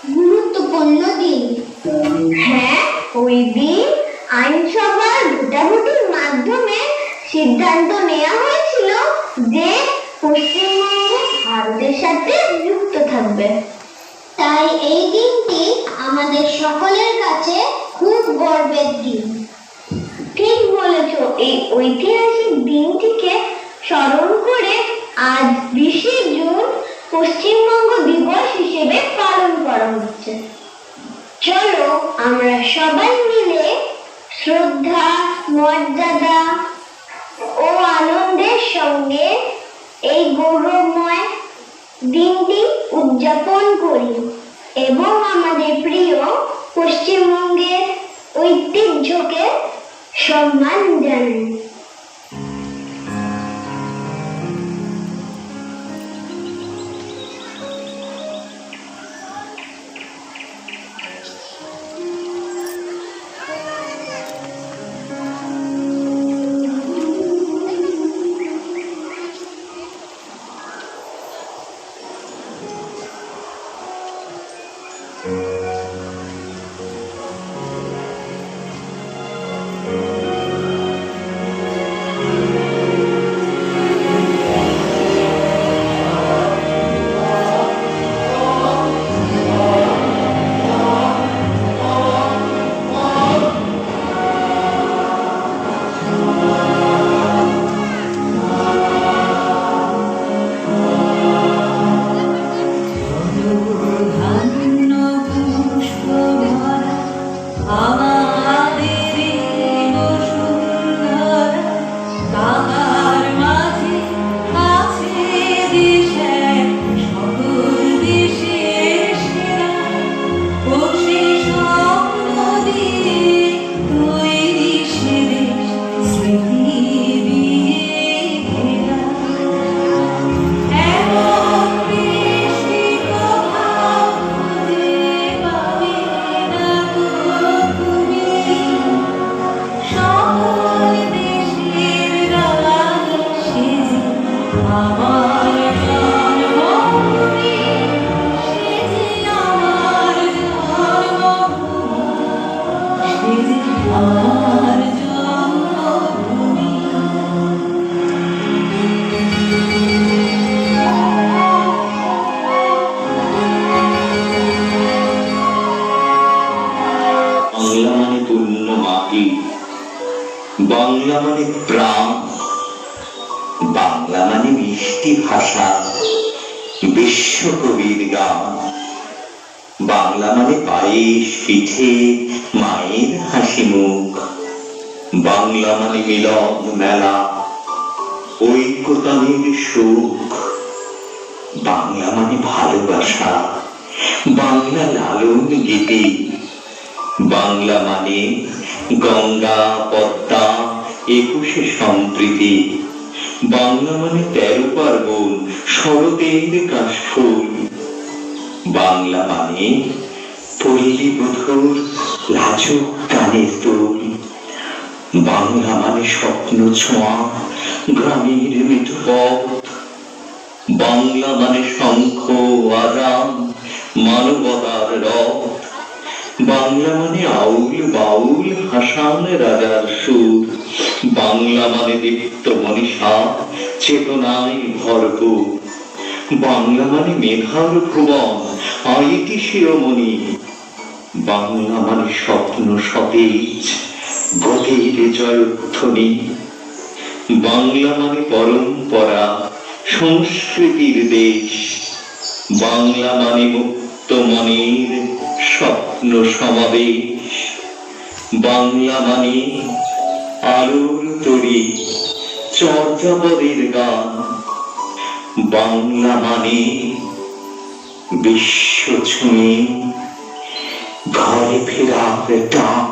গুরুত্বপূর্ণ দিন। হ্যাঁ, ওই দিন আইনসভার ভোটাভুটির মাধ্যমে সিদ্ধান্ত নেওয়া হয়েছিল যে পশ্চিমবঙ্গ ভারতের সাথে যুক্ত থাকবে। তাই এই দিনটি আমাদের সকলের কাছে খুব গর্বের দিন। ঠিক বলেছ, এই ঐতিহাসিক দিনটিকে স্মরণ করে আজ 20শে জুন পশ্চিমবঙ্গ দিবস হিসেবে পালন করা হচ্ছে। চলো আমরা সবাই মিলে শ্রদ্ধা, মর্যাদা ও আনন্দের সঙ্গে এই গৌরবময় দিনটি উদযাপন করি এবং আমাদের প্রিয় পশ্চিমবঙ্গের ঐতিহ্যকে সম্মান জানাই। বাংলা মানে প্রাণ, বাংলা মানে মিষ্টি ভাষা, বিশ্বকবির গান। বাংলা মানে পায়েস, পিঠে, মায়ের হাসি মুখ। বাংলা মানে মিলন মেলা, ঐক্যতানের সুখ। বাংলা মানে ভালোবাসা, বাংলা লালন গীতি। বাংলা মানে গঙ্গা, পদ্মা, 21শে সম্প্রীতি। বাংলা মানে 13 পার্বণ, শরতের কাশফুল। বাংলা মানে পল্লী বধূর লাজুক গানের তুল। বাংলা মানে স্বপ্ন ছোঁয়া, গ্রামের মিঠু পথ। বাংলা মানে শঙ্খ, আজান, মানবতার রথ। বাংলা মানে আউল বাউল, হাসান রাজার সুর। বাংলা মানে দীপ্ত মনীষা, চেতনায় ভরপুর। বাংলা মানে মেধার ভুবন, আইটি শিরোমণি। বাংলা মানে স্বপ্ন সতেজ, গতির জয়ধ্বনি। বাংলা মানে পরম্পরা, সংস্কৃতির দেশ। বাংলা মানে মুক্ত মনের স্বপ্ন সমাবেশ। বাংলা মানে আলোর তরি, চর্যাপদের গান। বাংলা মানে বিশ্ব ছুঁয়ে ঘরে ফেরার টান।